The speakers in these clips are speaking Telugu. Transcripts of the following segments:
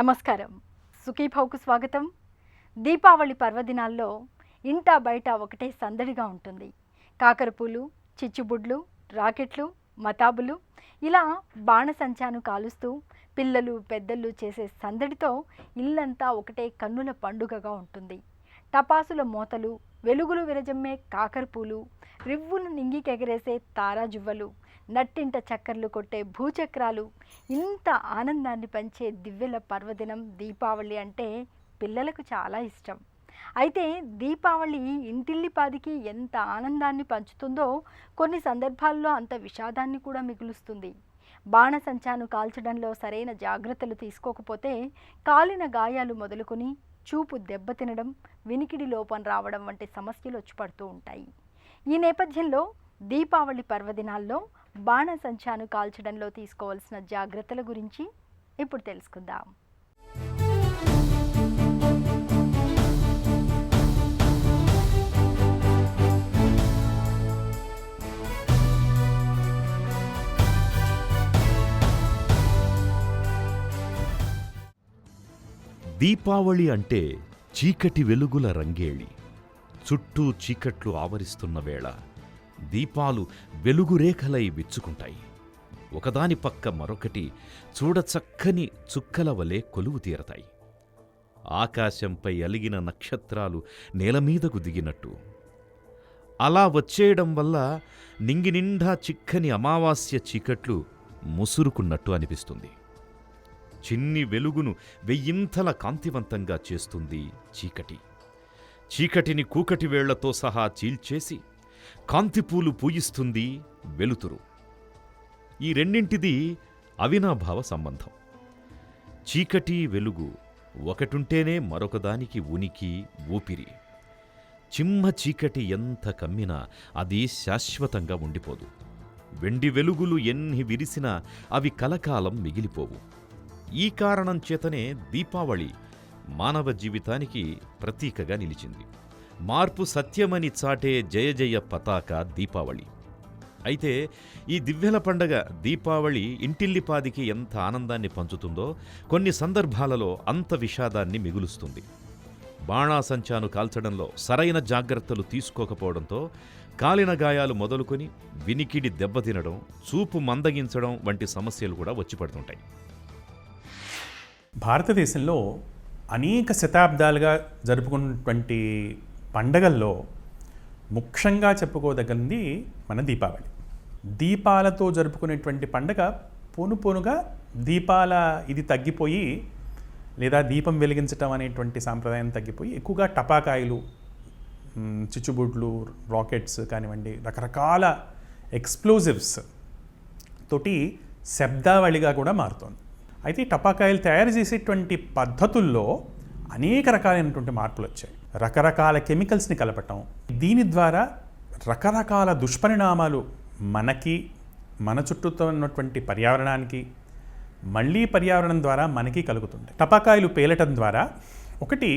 నమస్కారం. సుఖీభావుకు స్వాగతం. దీపావళి పర్వదినాల్లో ఇంటా బయట ఒకటే సందడిగా ఉంటుంది. కాకరపూలు, చిచ్చుబుడ్లు, రాకెట్లు, మతాబులు ఇలా బాణసంచాను కాలుస్తూ పిల్లలు పెద్దలు చేసే సందడితో ఇల్లంతా ఒకటే కన్నుల పండుగగా ఉంటుంది. టపాసుల మోతలు, వెలుగులు విరజమ్మే కాకరపూలు, రివ్వును నింగికెగరేసే తారాజువ్వలు, నట్టింట చక్కర్లు కొట్టే భూచక్రాలు, ఇంత ఆనందాన్ని పంచే దివ్యల పర్వదినం దీపావళి అంటే పిల్లలకు చాలా ఇష్టం. అయితే దీపావళి ఇంటిల్లిపాదికి ఎంత ఆనందాన్ని పంచుతుందో కొన్ని సందర్భాల్లో అంత విషాదాన్ని కూడా మిగులుస్తుంది. బాణసంచాను కాల్చడంలో సరైన జాగ్రత్తలు తీసుకోకపోతే కాలిన గాయాలు మొదలుకొని చూపు దెబ్బతినడం, వినికిడి లోపం రావడం వంటి సమస్యలు వచ్చి పడుతూ ఉంటాయి. ఈ నేపథ్యంలో దీపావళి పర్వదినాల్లో బాణసంచాను కాల్చడంలో తీసుకోవాల్సిన జాగ్రత్తల గురించి ఇప్పుడు తెలుసుకుందాం. దీపావళి అంటే చీకటి వెలుగుల రంగేళి. చుట్టూ చీకట్లు ఆవరిస్తున్న వేళ దీపాలు వెలుగురేఖలై విచ్చుకుంటాయి. ఒకదాని పక్క మరొకటి చూడచక్కని చుక్కల వలె కొలువు తీరతాయి. ఆకాశంపై అలిగిన నక్షత్రాలు నేలమీదకు దిగినట్టు. అలా వచ్చేయడం వల్ల నింగినిండా చిక్కని అమావాస్య చీకట్లు ముసురుకున్నట్టు అనిపిస్తుంది. చిన్ని వెలుగును వెయ్యింతల కాంతివంతంగా చేస్తుంది చీకటి. చీకటిని కూకటి వేళ్లతో సహా చీల్చేసి కాంతిపూలు పూయిస్తుంది వెలుతురు. ఈ రెండింటిది అవినాభావ సంబంధం. చీకటి వెలుగు ఒకటుంటేనే మరొకదానికి ఉనికి, ఊపిరి. చిమ్మ చీకటి ఎంత కమ్మినా అది శాశ్వతంగా ఉండిపోదు. వెండి వెలుగులు ఎన్ని విరిసినా అవి కలకాలం మిగిలిపోవు. ఈ కారణం చేతనే దీపావళి మానవ జీవితానికి ప్రతీకగా నిలిచింది. మార్పు సత్యమని చాటే జయ జయ పతాక దీపావళి. అయితే ఈ దివ్యల పండగ దీపావళి ఇంటిల్లిపాదికి ఎంత ఆనందాన్ని పంచుతుందో కొన్ని సందర్భాలలో అంత విషాదాన్ని మిగులుస్తుంది. బాణాసంచాను కాల్చడంలో సరైన జాగ్రత్తలు తీసుకోకపోవడంతో కాలిన గాయాలు మొదలుకొని వినికిడి దెబ్బతినడం, చూపు మందగించడం వంటి సమస్యలు కూడా వచ్చిపడుతుంటాయి. భారతదేశంలో అనేక శతాబ్దాలుగా జరుపుకున్నటువంటి పండగల్లో ముఖ్యంగా చెప్పుకోదగినది మన దీపావళి. దీపాలతో జరుపుకునేటువంటి పండగ పోనుగా దీపాల ఇది తగ్గిపోయి, లేదా దీపం వెలిగించటం అనేటువంటి సాంప్రదాయం తగ్గిపోయి ఎక్కువగా టపాకాయలు, చిచ్చుబుడ్లు, రాకెట్స్ కానివ్వండి, రకరకాల ఎక్స్ప్లోజివ్స్ తోటి శబ్దావళిగా కూడా మారుతోంది. అయితే టపాకాయలు తయారు చేసేటువంటి పద్ధతుల్లో అనేక రకాలైనటువంటి మార్పులు వచ్చాయి. రకరకాల కెమికల్స్ని కలపటం, దీని ద్వారా రకరకాల దుష్పరిణామాలు మనకి, మన చుట్టూతో ఉన్నటువంటి పర్యావరణానికి, మళ్ళీ పర్యావరణం ద్వారా మనకి కలుగుతుంటాయి. టపాకాయలు పేలటం ద్వారా ఒకటి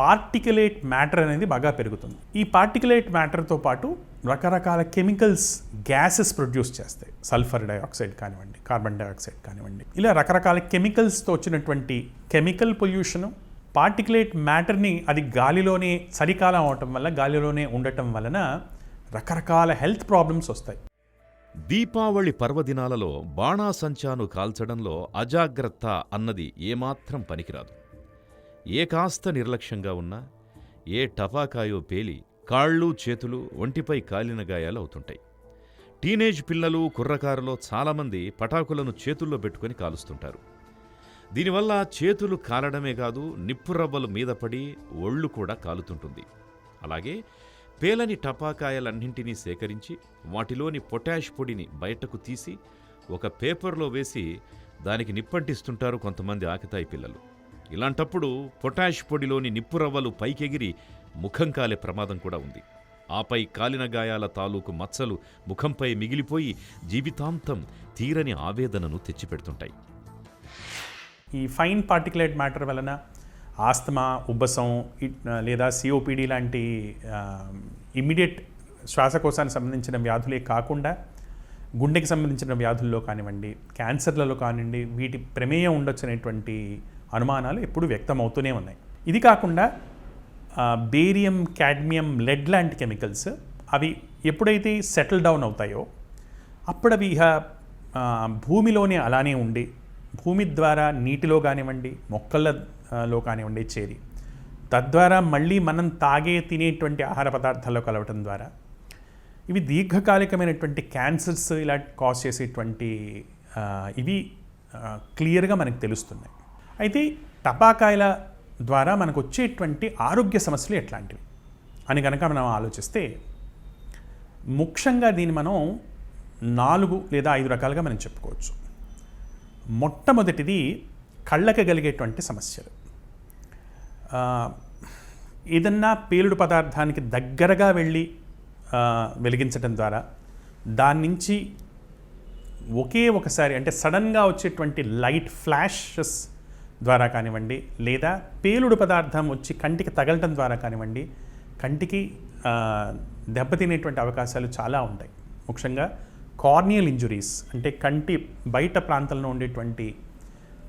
పార్టికులేట్ మ్యాటర్ అనేది బాగా పెరుగుతుంది. ఈ పార్టికులేట్ మ్యాటర్తో పాటు రకరకాల కెమికల్స్, గ్యాసెస్ ప్రొడ్యూస్ చేస్తాయి. సల్ఫర్ డైఆక్సైడ్ కానివ్వండి, కార్బన్ డైఆక్సైడ్ కానివ్వండి, ఇలా రకరకాల కెమికల్స్తో వచ్చినటువంటి కెమికల్ పొల్యూషను, పార్టికులేట్ మ్యాటర్ని అది గాలిలోనే చలికాలం అవటం వల్ల గాలిలోనే ఉండటం వలన రకరకాల హెల్త్ ప్రాబ్లమ్స్ వస్తాయి. దీపావళి పర్వదినాలలో బాణాసంచాను కాల్చడంలో అజాగ్రత్త అన్నది ఏమాత్రం పనికిరాదు. ఏ కాస్త నిర్లక్ష్యంగా ఉన్నా ఏ టపాకాయో పేలి కాళ్ళు, చేతులు, ఒంటిపై కాలిన గాయాలు అవుతుంటాయి. టీనేజ్ పిల్లలు, కుర్రకారులో చాలామంది పటాకులను చేతుల్లో పెట్టుకుని కాలుస్తుంటారు. దీనివల్ల చేతులు కాలడమే కాదు, నిప్పురవ్వలు మీద పడి ఒళ్ళు కూడా కాలుతుంటుంది. అలాగే పేలని టపాకాయలన్నింటినీ సేకరించి వాటిలోని పొటాష్ పొడిని బయటకు తీసి ఒక పేపర్లో వేసి దానికి నిప్పంటిస్తుంటారు కొంతమంది ఆకతాయి పిల్లలు. ఇలాంటప్పుడు పొటాష్ పొడిలోని నిప్పురవ్వలు పైకెగిరి ముఖం కాలే ప్రమాదం కూడా ఉంది. ఆపై కాలిన గాయాల తాలూకు మచ్చలు ముఖంపై మిగిలిపోయి జీవితాంతం తీరని ఆవేదనను తెచ్చిపెడుతుంటాయి. ఈ ఫైన్ పార్టికులేట్ మ్యాటర్ వలన ఆస్తమా, ఉబ్బసం లేదా సిఓపిడి లాంటి ఇమ్మీడియట్ శ్వాసకోశానికి సంబంధించిన వ్యాధులే కాకుండా గుండెకి సంబంధించిన వ్యాధుల్లో కానివ్వండి, క్యాన్సర్లలో కానివ్వండి, వీటి ప్రమేయం ఉండొచ్చు అనేటువంటి అనుమానాలు ఎప్పుడు వ్యక్తమవుతూనే ఉన్నాయి. ఇది కాకుండా బేరియం, కాడ్మియం, లెడ్ లాంటి కెమికల్స్ అవి ఎప్పుడైతే సెటిల్ డౌన్ అవుతాయో అప్పుడు అవి భూమిలోనే అలానే ఉండి భూమి ద్వారా నీటిలో కానివ్వండి, మొక్కలలో కానివ్వండి చేరి తద్వారా మళ్ళీ మనం తినేటువంటి ఆహార పదార్థాల్లో కలవటం ద్వారా ఇవి దీర్ఘకాలికమైనటువంటి క్యాన్సర్స్ ఇలా కాజ్ చేసేటువంటి ఇవి క్లియర్గా మనకు తెలుస్తున్నాయి. అయితే టపాకాయల ద్వారా మనకు వచ్చేటువంటి ఆరోగ్య సమస్యలు ఎట్లాంటివి అని కనుక మనం ఆలోచిస్తే ముఖ్యంగా దీన్ని మనం 4 లేదా 5 రకాలుగా మనం చెప్పుకోవచ్చు. మొట్టమొదటిది కళ్ళకి కలిగేటువంటి సమస్యలు. ఏదన్నా పేలుడు పదార్థానికి దగ్గరగా వెళ్ళి వెలిగించడం ద్వారా దాని నుంచి ఒకసారి అంటే సడన్గా వచ్చేటువంటి లైట్ ఫ్లాషెస్ ద్వారా కానివ్వండి, లేదా పేలుడు పదార్థం వచ్చి కంటికి తగలటం ద్వారా కానివ్వండి, కంటికి దెబ్బతినేటువంటి అవకాశాలు చాలా ఉంటాయి. ముఖ్యంగా కార్నియల్ ఇంజురీస్ అంటే కంటి బయట ప్రాంతంలో ఉండేటువంటి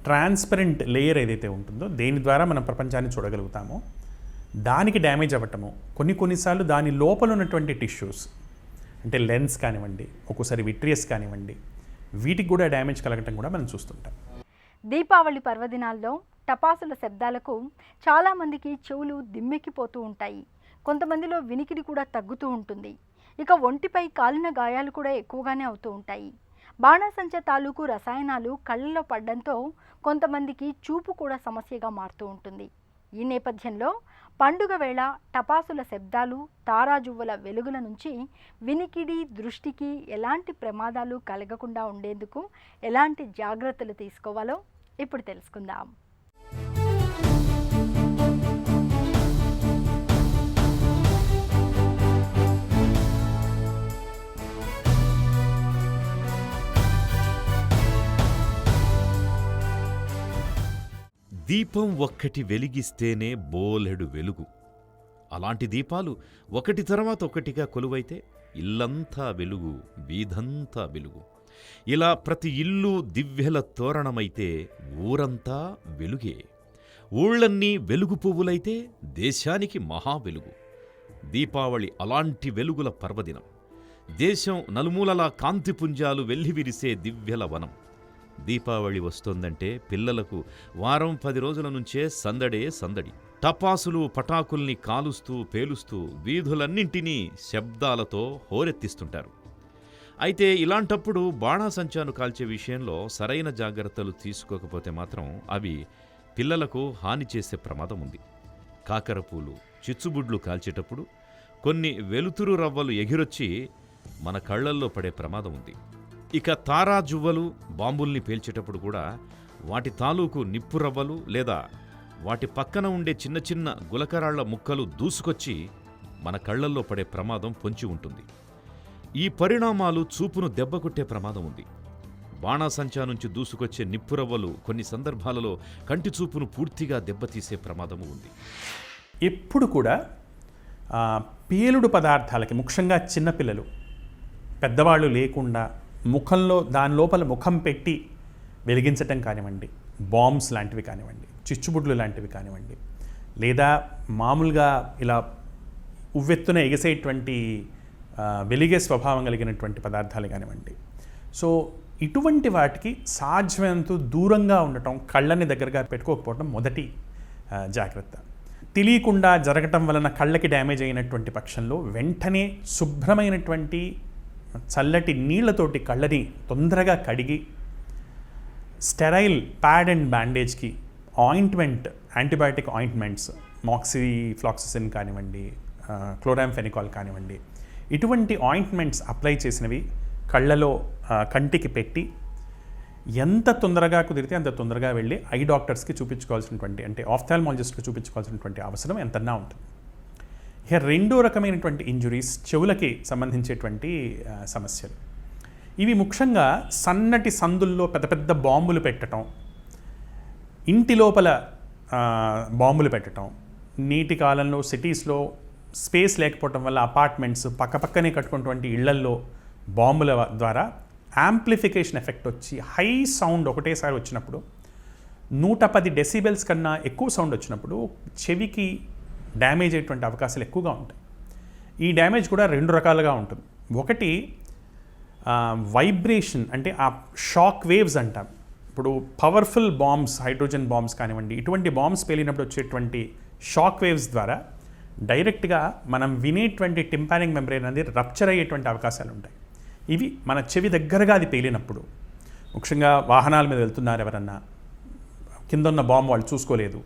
ట్రాన్స్పరెంట్ లేయర్ ఏదైతే ఉంటుందో దేని ద్వారా మనం ప్రపంచాన్ని చూడగలుగుతామో దానికి డ్యామేజ్ అవ్వటము, కొన్నిసార్లు దాని లోపల ఉన్నటువంటి టిష్యూస్ అంటే లెన్స్ కానివ్వండి, ఒక్కోసారి విట్రియస్ కానివ్వండి, వీటికి కూడా డ్యామేజ్ కలగటం కూడా మనం చూస్తుంటాం. దీపావళి పర్వదినాల్లో టపాసుల శబ్దాలకు చాలామందికి చెవులు దిమ్మెక్కిపోతూ ఉంటాయి. కొంతమందిలో వినికిడి కూడా తగ్గుతూ ఉంటుంది. ఇక ఒంటిపై కాలిన గాయాలు కూడా ఎక్కువగానే అవుతూ ఉంటాయి. బాణాసంచా తాలూకు రసాయనాలు కళ్ళలో పడడంతో కొంతమందికి చూపు కూడా సమస్యగా మారుతూ ఉంటుంది. ఈ నేపథ్యంలో పండుగ వేళ టపాసుల శబ్దాలు, తారాజువ్వల వెలుగుల నుంచి వినికిడి, దృష్టికి ఎలాంటి ప్రమాదాలు కలగకుండా ఉండేందుకు ఎలాంటి జాగ్రత్తలు తీసుకోవాలో ఇప్పుడు తెలుసుకుందాం. దీపం ఒక్కటి వెలిగిస్తేనే బోలెడు వెలుగు. అలాంటి దీపాలు ఒకటి తర్వాత ఒకటిగా కొలువైతే ఇల్లంతా వెలుగు, వీధంతా వెలుగు. ఇలా ప్రతి ఇల్లు దివ్యల తోరణమైతే ఊరంతా వెలుగే. ఊళ్ళన్నీ వెలుగు పువ్వులైతే దేశానికి మహా వెలుగు. దీపావళి అలాంటి వెలుగుల పర్వదినం. దేశం నలుమూలలా కాంతిపుంజాలు వెల్లివిరిసే దివ్యల వనం. దీపావళి వస్తోందంటే పిల్లలకు వారం 10 రోజుల నుంచే సందడే సందడి. టపాసులు, పటాకుల్ని కాలుస్తూ పేలుస్తూ వీధులన్నింటినీ శబ్దాలతో హోరెత్తిస్తుంటారు. అయితే ఇలాంటప్పుడు బాణాసంచాను కాల్చే విషయంలో సరైన జాగ్రత్తలు తీసుకోకపోతే మాత్రం అవి పిల్లలకు హాని చేసే ప్రమాదం ఉంది. కాకరపూలు, చిచ్చుబుడ్లు కాల్చేటప్పుడు కొన్ని వెలుతురు రవ్వలు ఎగిరొచ్చి మన కళ్లల్లో పడే ప్రమాదం ఉంది. ఇక తారాజువ్వలు, బాంబుల్ని పేల్చేటప్పుడు కూడా వాటి తాలూకు నిప్పు రవ్వలు లేదా వాటి పక్కన ఉండే చిన్న చిన్న గులకరాళ్ల ముక్కలు దూసుకొచ్చి మన కళ్లల్లో పడే ప్రమాదం పొంచి ఉంటుంది. ఈ పరిణామాలు చూపును దెబ్బకొట్టే ప్రమాదం ఉంది. బాణాసంచా నుంచి దూసుకొచ్చే నిప్పురవ్వలు కొన్ని సందర్భాలలో కంటి చూపును పూర్తిగా దెబ్బతీసే ప్రమాదము ఉంది. ఎప్పుడు కూడా పేలుడు పదార్థాలకి ముఖ్యంగా చిన్నపిల్లలు, పెద్దవాళ్ళు లేకుండా ముఖంలో దాని లోపల ముఖం పెట్టి వెలిగించటం కానివ్వండి, బాంబ్స్ లాంటివి కానివ్వండి, చిచ్చుబుడ్లు లాంటివి కానివ్వండి, లేదా మామూలుగా ఇలా ఉవ్వెత్తున ఎగసేటువంటి వెలిగే స్వభావం కలిగినటువంటి పదార్థాలు కానివ్వండి. సో ఇటువంటి వాటికి సాధ్యమైనంత దూరంగా ఉండటం, కళ్ళని దగ్గరగా పెట్టుకోకపోవడం మొదటి జాగ్రత్త. తెలియకుండా జరగటం వలన కళ్ళకి డ్యామేజ్ అయినటువంటి పక్షంలో వెంటనే శుభ్రమైనటువంటి చల్లటి నీళ్లతోటి కళ్ళని తొందరగా కడిగి స్టెరైల్ ప్యాడ్ అండ్ బ్యాండేజ్కి ఆయింట్మెంట్, యాంటీబయాటిక్ ఆయింట్మెంట్స్, మాక్సిఫ్లాక్సిసిన్ కానివ్వండి, క్లోరాంఫెనికాల్ కానివ్వండి, ఇటువంటి ఆయింట్మెంట్స్ అప్లై చేసినవి కళ్ళలో కంటికి పెట్టి ఎంత తొందరగా కుదిరితే అంత తొందరగా వెళ్ళి ఐ డాక్టర్స్కి చూపించుకోవాల్సినటువంటి అంటే ఆఫ్థాల్మాలజిస్ట్కి చూపించుకోవాల్సినటువంటి అవసరం ఎంతన్నా ఉంటుంది. ఇక రెండో రకమైనటువంటి ఇంజురీస్ చెవులకి సంబంధించేటువంటి సమస్యలు. ఇవి ముఖ్యంగా సన్నటి సందుల్లో పెద్ద పెద్ద బాంబులు పెట్టడం, ఇంటి లోపల బాంబులు పెట్టడం, నీటి కాలంలో సిటీస్లో స్పేస్ లేకపోవడం వల్ల అపార్ట్మెంట్స్ పక్కపక్కనే కట్టుకున్నటువంటి ఇళ్లల్లో బాంబుల ద్వారా యాంప్లిఫికేషన్ ఎఫెక్ట్ వచ్చి హై సౌండ్ ఒకటేసారి వచ్చినప్పుడు 110 డెసిబెల్స్ కన్నా ఎక్కువ సౌండ్ వచ్చినప్పుడు చెవికి డ్యామేజ్ అయ్యేటువంటి అవకాశాలు ఎక్కువగా ఉంటాయి. ఈ డ్యామేజ్ కూడా 2 రకాలుగా ఉంటుంది. ఒకటి వైబ్రేషన్, అంటే ఆ షాక్ వేవ్స్ అంటాం. ఇప్పుడు పవర్ఫుల్ బాంబ్స్, హైడ్రోజన్ బాంబ్స్ కానివ్వండి, ఇటువంటి బాంబ్స్ పేలినప్పుడు వచ్చేటువంటి షాక్ వేవ్స్ ద్వారా డైరెక్ట్గా మనం వినేటువంటి టింపానిక్ మెంబ్రేన్ అనేది రప్చర్ అయ్యేటువంటి అవకాశాలు ఉంటాయి. ఇవి మన చెవి దగ్గరగా అది పేలినప్పుడు, ముఖ్యంగా వాహనాల మీద వెళ్తున్నారు ఎవరన్నా, కింద ఉన్న బాంబు వాళ్ళు చూసుకోలేదు,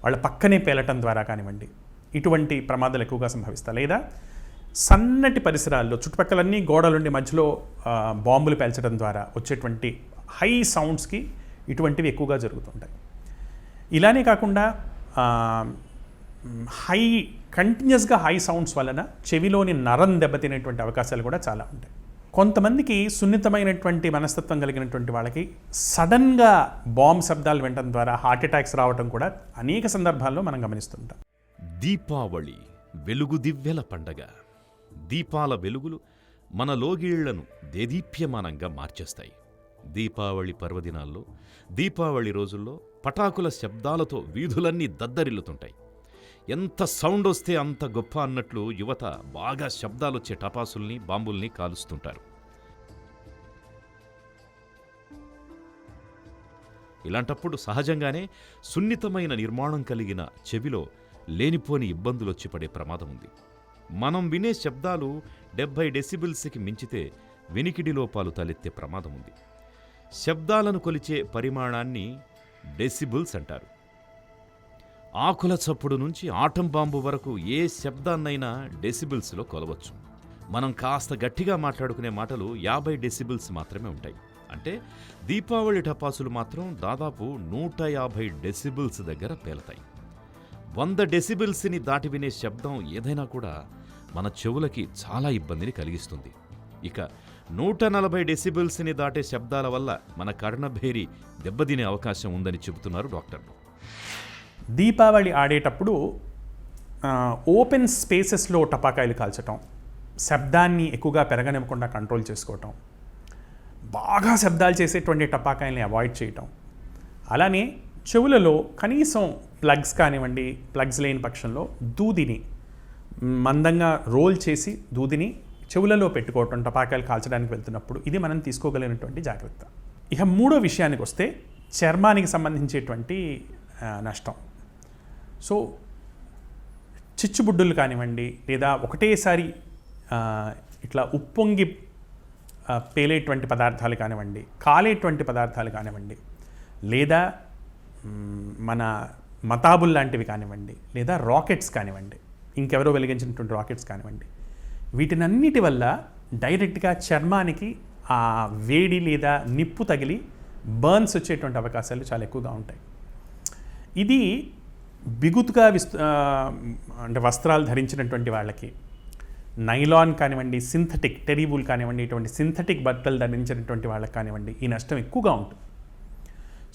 వాళ్ళ పక్కనే పేలటం ద్వారా కానివ్వండి, ఇటువంటి ప్రమాదాలు ఎక్కువగా సంభవిస్తాయి. లేదా సన్నటి పరిసరాల్లో చుట్టుపక్కలన్నీ గోడలుండి మధ్యలో బాంబులు పేల్చడం ద్వారా వచ్చేటువంటి హై సౌండ్స్కి ఇటువంటివి ఎక్కువగా జరుగుతుంటాయి. ఇలానే కాకుండా కంటిన్యూస్గా హై సౌండ్స్ వలన చెవిలోని నరం దెబ్బతినేటువంటి అవకాశాలు కూడా చాలా ఉంటాయి. కొంతమందికి సున్నితమైనటువంటి మనస్తత్వం కలిగినటువంటి వాళ్ళకి సడన్గా బాంబ్ శబ్దాలు వినడం ద్వారా హార్ట్ అటాక్స్ రావడం కూడా అనేక సందర్భాల్లో మనం గమనిస్తుంటాం. దీపావళి వెలుగు దివ్యల పండగ. దీపాల వెలుగులు మన లోగిళ్లను దేదీప్యమానంగా మార్చేస్తాయి. దీపావళి పర్వదినాల్లో, దీపావళి రోజుల్లో పటాకుల శబ్దాలతో వీధులన్నీ దద్దరిల్లుతుంటాయి. ఎంత సౌండ్ వస్తే అంత గొప్ప అన్నట్లు యువత బాగా శబ్దాలొచ్చే టపాసుల్ని, బాంబుల్ని కాలుస్తుంటారు. ఇలాంటప్పుడు సహజంగానే సున్నితమైన నిర్మాణం కలిగిన చెవిలో లేనిపోని ఇబ్బందులొచ్చి పడే ప్రమాదం ఉంది. మనం వినే శబ్దాలు 70 డెసిబిల్స్కి మించితే వినికిడి లోపాలు తలెత్తే ప్రమాదం ఉంది. శబ్దాలను కొలిచే పరిమాణాన్ని డెసిబిల్స్ అంటారు. ఆకుల చప్పుడు నుంచి ఆటం బాంబు వరకు ఏ శబ్దాన్నైనా డెసిబిల్స్లో కొలవచ్చు. మనం కాస్త గట్టిగా మాట్లాడుకునే మాటలు 50 డెసిబిల్స్ మాత్రమే ఉంటాయి. అంటే దీపావళి టపాసులు మాత్రం దాదాపు 150 డెసిబిల్స్ దగ్గర పేలతాయి. 100 డెసిబిల్స్ని దాటి వినే శబ్దం ఏదైనా కూడా మన చెవులకి చాలా ఇబ్బందిని కలిగిస్తుంది. ఇక 140 డెసిబిల్స్ని దాటే శబ్దాల వల్ల మన కర్ణభేరి దెబ్బతినే అవకాశం ఉందని చెబుతున్నారు డాక్టర్లు. దీపావళి ఆడేటప్పుడు ఓపెన్ స్పేసెస్లో టపాకాయలు కాల్చటం, శబ్దాన్ని ఎక్కువగా పెరగనివ్వకుండా కంట్రోల్ చేసుకోవటం, బాగా శబ్దాలు చేసేటువంటి టపాకాయల్ని అవాయిడ్ చేయటం, అలానే చెవులలో కనీసం ప్లగ్స్ కానివ్వండి, ప్లగ్స్ లేని పక్షంలో దూదిని మందంగా రోల్ చేసి దూదిని చెవులలో పెట్టుకోవటం టపాకాయలు కాల్చడానికి వెళ్తున్నప్పుడు, ఇది మనం తీసుకోగలిగినటువంటి జాగ్రత్త. ఇక మూడో విషయానికి వస్తే చర్మానికి సంబంధించేటువంటి నష్టం. సో చిచ్చుబుడ్డులు కానివ్వండి, లేదా ఒకటేసారి ఇట్లా ఉప్పొంగి పేలేటువంటి పదార్థాలు కానివ్వండి, కాలేటువంటి పదార్థాలు కానివ్వండి, లేదా మన మతాబుల్ లాంటివి కానివ్వండి, లేదా రాకెట్స్ కానివ్వండి, ఇంకెవరో వెలిగించినటువంటి రాకెట్స్ కానివ్వండి, వీటినన్నిటి వల్ల డైరెక్ట్గా చర్మానికి ఆ వేడి లేదా నిప్పు తగిలి బర్న్స్ వచ్చేటువంటి అవకాశాలు చాలా ఎక్కువగా ఉంటాయి. ఇది బిగుతుగా అంటే వస్త్రాలు ధరించినటువంటి వాళ్ళకి, నైలాన్ కానివ్వండి, సింథటిక్ టెరిబుల్ కానివ్వండి, ఇటువంటి సింథటిక్ బట్టలు ధరించినటువంటి వాళ్ళకి కానివ్వండి ఈ నష్టం ఎక్కువగా ఉంటుంది.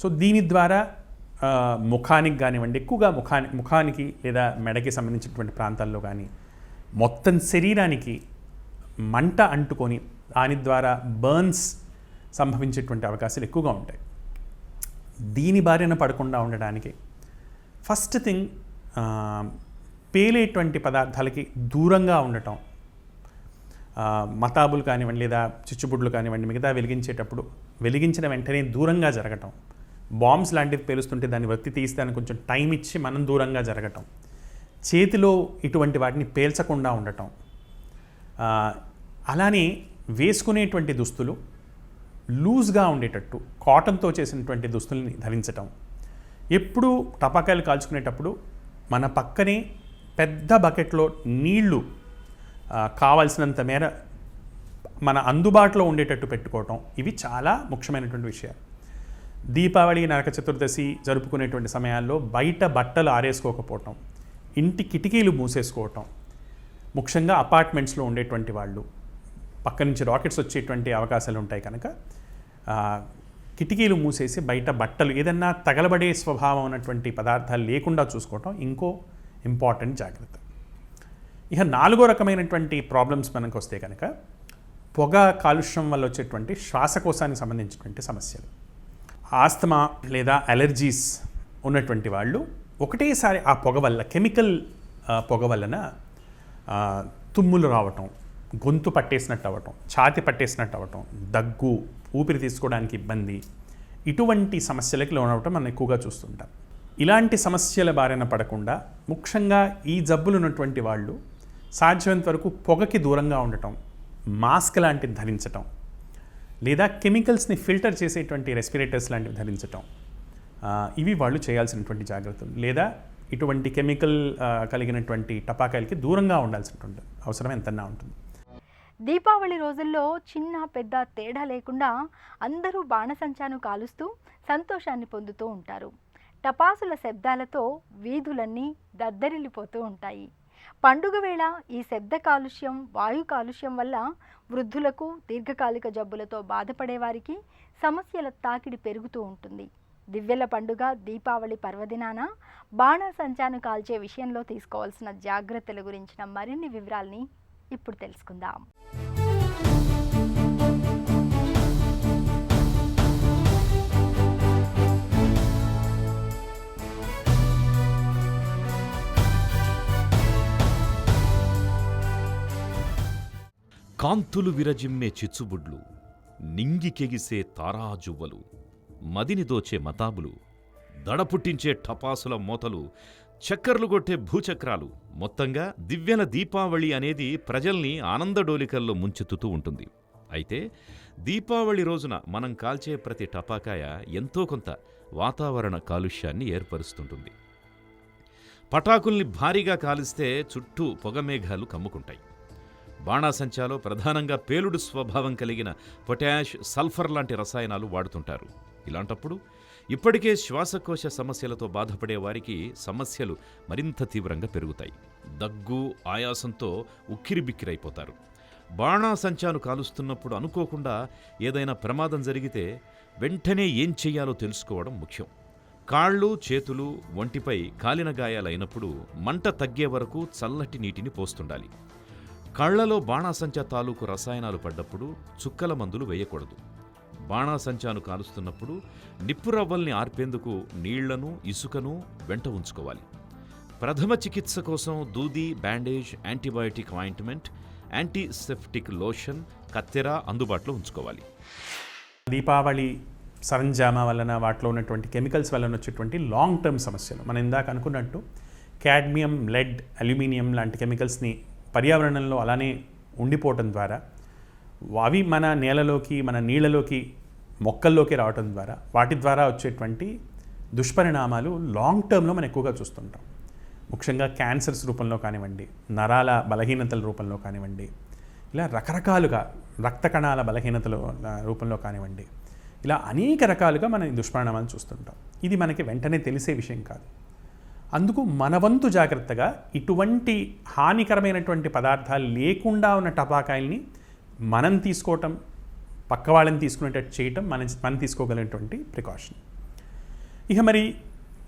సో దీని ద్వారా ముఖానికి కానివ్వండి, ఎక్కువగా ముఖానికి లేదా మెడకి సంబంధించినటువంటి ప్రాంతాల్లో కానీ మొత్తం శరీరానికి మంట అంటుకొని దాని ద్వారా బర్న్స్ సంభవించేటువంటి అవకాశాలు ఎక్కువగా ఉంటాయి. దీని బారిన పడకుండా ఉండడానికి ఫస్ట్ థింగ్ పేలేటువంటి పదార్థాలకి దూరంగా ఉండటం, మతాబులు కానివ్వండి లేదా చిచ్చుబుడ్లు కానివ్వండి మిగతా వెలిగించేటప్పుడు వెలిగించిన వెంటనే దూరంగా జరగటం, బాంబ్స్ లాంటివి పేలుస్తుంటే దాన్ని వ్యక్తి తీసి దాన్ని కొంచెం టైం ఇచ్చి మనం దూరంగా జరగటం, చేతిలో ఇటువంటి వాటిని పేల్చకుండా ఉండటం, అలానే వేసుకునేటువంటి దుస్తులు లూజ్గా ఉండేటట్టు కాటన్తో చేసినటువంటి దుస్తుల్ని ధరించటం, ఎప్పుడు టపాకాయలు కాల్చుకునేటప్పుడు మన పక్కనే పెద్ద బకెట్లో నీళ్లు కావాల్సినంత మేర మన అందుబాటులో ఉండేటట్టు పెట్టుకోవటం, ఇవి చాలా ముఖ్యమైనటువంటి విషయాలు. దీపావళి, నరక చతుర్దశి జరుపుకునేటువంటి సమయాల్లో బయట బట్టలు ఆరేసుకోకపోవటం, ఇంటి కిటికీలు మూసేసుకోవటం, ముఖ్యంగా అపార్ట్మెంట్స్లో ఉండేటువంటి వాళ్ళు పక్క నుంచి రాకెట్స్ వచ్చేటువంటి అవకాశాలు ఉంటాయి కనుక కిటికీలు మూసేసి బయట బట్టలు ఏదన్నా తగలబడే స్వభావం ఉన్నటువంటి పదార్థాలు లేకుండా చూసుకోవటం ఇంకో ఇంపార్టెంట్ జాగ్రత్త. ఇక నాలుగో రకమైనటువంటి ప్రాబ్లమ్స్ మనకు వస్తే కనుక పొగ కాలుష్యం వల్ల వచ్చేటువంటి శ్వాసకోశానికి సంబంధించినటువంటి సమస్యలు. ఆస్తమా లేదా అలర్జీస్ ఉన్నటువంటి వాళ్ళు ఒకటేసారి ఆ పొగ వల్ల కెమికల్ పొగ వలన తుమ్ములు రావటం, గొంతు పట్టేసినట్టు అవ్వటం, ఛాతి పట్టేసినట్టు అవ్వటం, దగ్గు, ఊపిరి తీసుకోవడానికి ఇబ్బంది, ఇటువంటి సమస్యలకి లోనవటం మనం ఎక్కువగా చూస్తుంటాం. ఇలాంటి సమస్యల బారిన పడకుండా ముఖ్యంగా ఈ జబ్బులు ఉన్నటువంటి వాళ్ళు సాధ్యమైనంత వరకు పొగకి దూరంగా ఉండటం, మాస్క్ లాంటివి ధరించటం, లేదా కెమికల్స్ని ఫిల్టర్ చేసేటువంటి రెస్పిరేటర్స్ లాంటివి ధరించటం, ఇవి వాళ్ళు చేయాల్సినటువంటి జాగ్రత్తలు. లేదా ఇటువంటి కెమికల్ కలిగినటువంటి టపాకాయలకి దూరంగా ఉండాల్సినటువంటి అవసరం ఎంతన్నా ఉంటుంది. దీపావళి రోజుల్లో చిన్న పెద్ద తేడా లేకుండా అందరూ బాణసంచాను కాలుస్తూ సంతోషాన్ని పొందుతూ ఉంటారు. టపాసుల శబ్దాలతో వీధులన్నీ దద్దరిల్లిపోతూ ఉంటాయి. పండుగ వేళ ఈ శబ్ద కాలుష్యం, వాయు కాలుష్యం వల్ల వృద్ధులకు, దీర్ఘకాలిక జబ్బులతో బాధపడేవారికి సమస్యల తాకిడి పెరుగుతూ ఉంటుంది. దివ్యల పండుగ దీపావళి పర్వదినాన బాణసంచాను కాల్చే విషయంలో తీసుకోవాల్సిన జాగ్రత్తల గురించిన మరిన్ని వివరాల్ని ఇప్పుడు తెలుసుకుందాం. కాంతులు విరజిమ్మే చిచ్చుబుడ్లు, నింగికెగిసే తారాజువ్వలు, మదిని దోచే మతాబులు, దడపుట్టించే టపాసుల మోతలు, చక్కర్లు కొట్టే భూచక్రాలు, మొత్తంగా దివ్యల దీపావళి అనేది ప్రజల్ని ఆనందడోలికల్లో ముంచెత్తుతూ ఉంటుంది. అయితే దీపావళి రోజున మనం కాల్చే ప్రతి టపాకాయ ఎంతో కొంత వాతావరణ కాలుష్యాన్ని ఏర్పరుస్తుంటుంది. పటాకుల్ని భారీగా కాలిస్తే చుట్టూ పొగమేఘాలు కమ్ముకుంటాయి. బాణాసంచాలో ప్రధానంగా పేలుడు స్వభావం కలిగిన పొటాష్, సల్ఫర్ లాంటి రసాయనాలు వాడుతుంటారు. ఇలాంటప్పుడు ఇప్పటికే శ్వాసకోశ సమస్యలతో బాధపడే వారికి సమస్యలు మరింత తీవ్రంగా పెరుగుతాయి. దగ్గు, ఆయాసంతో ఉక్కిరిబిక్కిరైపోతారు. బాణాసంచాను కాలుస్తున్నప్పుడు అనుకోకుండా ఏదైనా ప్రమాదం జరిగితే వెంటనే ఏం చెయ్యాలో తెలుసుకోవడం ముఖ్యం. కాళ్ళు, చేతులు, ఒంటిపై కాలిన గాయాలైనప్పుడు మంట తగ్గే వరకు చల్లటి నీటిని పోస్తుండాలి. కళ్లలో బాణాసంచా తాలూకు రసాయనాలు పడ్డప్పుడు చుక్కల మందులు వేయకూడదు. బాణాసంచాను కాలుస్తున్నప్పుడు నిప్పురవ్వల్ని ఆర్పేందుకు నీళ్లను, ఇసుకను వెంట ఉంచుకోవాలి. ప్రథమ చికిత్స కోసం దూది, bandage, antibiotic ointment, antiseptic lotion, కత్తెర అందుబాటులో ఉంచుకోవాలి. దీపావళి సరంజామా వలన, వాటిలో ఉన్నటువంటి కెమికల్స్ వలన వచ్చేటువంటి లాంగ్ టర్మ్ సమస్యలు, మనం ఇందాక అనుకున్నట్టు కాడ్మియం, లెడ్, అల్యూమినియం లాంటి కెమికల్స్ని పర్యావరణంలో అలానే ఉండిపోవటం ద్వారా అవి మన నేలలోకి, మన నీళ్ళలోకి, మొక్కల్లోకి రావటం ద్వారా వాటి ద్వారా వచ్చేటువంటి దుష్పరిణామాలు లాంగ్ టర్మ్లో మనం ఎక్కువగా చూస్తుంటాం. ముఖ్యంగా క్యాన్సర్స్ రూపంలో కానివ్వండి, నరాల బలహీనతల రూపంలో కానివ్వండి, ఇలా రకరకాలుగా రక్త కణాల బలహీనతల రూపంలో కానివ్వండి, ఇలా అనేక రకాలుగా మనం ఈ దుష్పరిణామాలు చూస్తుంటాం. ఇది మనకి వెంటనే తెలిసే విషయం కాదు. అందుకు మన వంతు జాగ్రత్తగా ఇటువంటి హానికరమైనటువంటి పదార్థాలు లేకుండా ఉన్న టపాకాయల్ని మనం తీసుకోవటం, పక్క వాళ్ళని తీసుకునేటట్టు చేయటం మనం తీసుకోగలిగినటువంటి ప్రికాషన్. ఇక మరి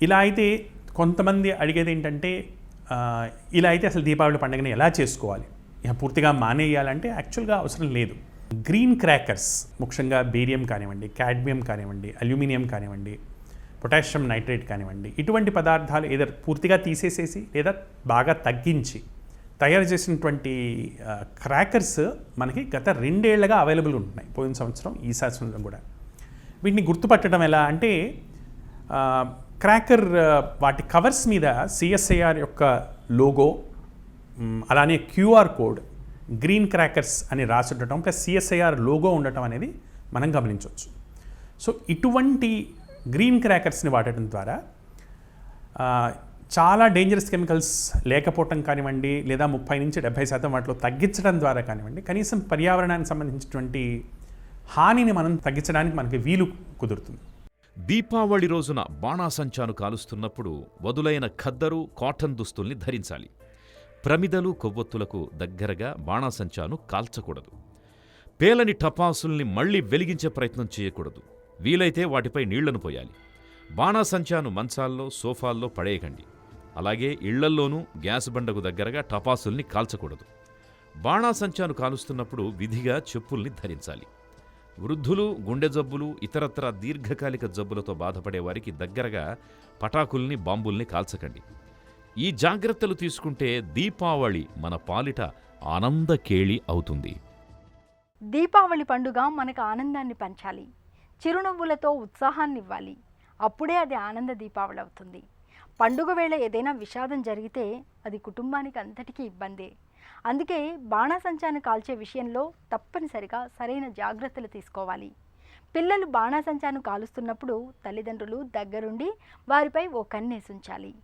ఇలా అయితే కొంతమంది అడిగేది ఏంటంటే, ఇలా అయితే అసలు దీపావళి పండుగని ఎలా చేసుకోవాలి, ఇక పూర్తిగా మానేయాలంటే యాక్చువల్గా అవసరం లేదు. గ్రీన్ క్రాకర్స్, ముఖ్యంగా బేరియం కానివ్వండి, కాడ్మియం కానివ్వండి, అల్యూమినియం కానివ్వండి, పొటాషియం నైట్రేట్ కానివ్వండి, ఇటువంటి పదార్థాలు ఏదో పూర్తిగా తీసేసేసి లేదా బాగా తగ్గించి తయారు చేసినటువంటి క్రాకర్స్ మనకి గత 2 ఏళ్లుగా అవైలబుల్ ఉంటున్నాయి. పోయిన సంవత్సరం, ఈ సంవత్సరం కూడా. వీటిని గుర్తుపట్టడం ఎలా అంటే, క్రాకర్ వాటి కవర్స్ మీద సిఎస్ఐఆర్ యొక్క లోగో, అలానే క్యూఆర్ కోడ్, గ్రీన్ క్రాకర్స్ అని రాసి ఉండటం ప్లస్ సిఎస్ఐఆర్ లోగో ఉండటం అనేది మనం గమనించవచ్చు. సో ఇటువంటి గ్రీన్ క్రాకర్స్ని వాడటం ద్వారా చాలా డేంజరస్ కెమికల్స్ లేకపోవటం కానివ్వండి, లేదా 30 నుంచి 70% వాటిలో తగ్గించడం ద్వారా కానివ్వండి, కనీసం పర్యావరణానికి సంబంధించినటువంటి హానిని మనం తగ్గించడానికి మనకి వీలు కుదురుతుంది. దీపావళి రోజున బాణాసంచాను కాలుస్తున్నప్పుడు వదులైన ఖద్దరు, కాటన్ దుస్తుల్ని ధరించాలి. ప్రమిదలు, కొవ్వొత్తులకు దగ్గరగా బాణాసంచాను కాల్చకూడదు. పేలని టపాసుల్ని మళ్లీ వెలిగించే ప్రయత్నం చేయకూడదు. వీలైతే వాటిపై నీళ్లను పోయాలి. బాణాసంచాను మంచాల్లో, సోఫాల్లో పడేయకండి. అలాగే ఇళ్లల్లోనూ గ్యాస్ బండకు దగ్గరగా టపాసుల్ని కాల్చకూడదు. బాణాసంచాను కాలుస్తున్నప్పుడు విధిగా చెప్పుల్ని ధరించాలి. వృద్ధులు, గుండె జబ్బులు, ఇతరత్ర దీర్ఘకాలిక జబ్బులతో బాధపడే వారికి దగ్గరగా పటాకుల్ని, బాంబుల్ని కాల్చకండి. ఈ జాగ్రత్తలు తీసుకుంటే దీపావళి మన పాలిట ఆనందకేళి అవుతుంది. దీపావళి పండుగ మనకు ఆనందాన్ని పంచాలి, చిరునవ్వులతో ఉత్సాహాన్నివ్వాలి. అప్పుడే అది ఆనంద దీపావళి అవుతుంది. పండుగ వేళ ఏదైనా విషాదం జరిగితే అది కుటుంబానికి అంతటికీ ఇబ్బందే. అందుకే బాణాసంచాను కాల్చే విషయంలో తప్పనిసరిగా సరైన జాగ్రత్తలు తీసుకోవాలి. పిల్లలు బాణాసంచాను కాలుస్తున్నప్పుడు తల్లిదండ్రులు దగ్గరుండి వారిపై ఓ కన్నేసుంచాలి.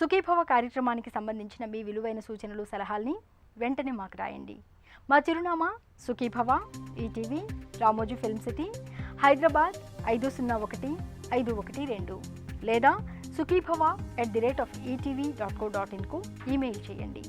సుఖీభవ కార్యక్రమానికి సంబంధించిన మీ విలువైన సూచనలు, సలహాల్ని వెంటనే మాకు రాయండి. మా చిరునామా Sukhibhava, ETV, Ramoji film city, Hyderabad 501512 లేదా sukhibhava@etv.co.in కు ఈమెయిల్ చేయండి.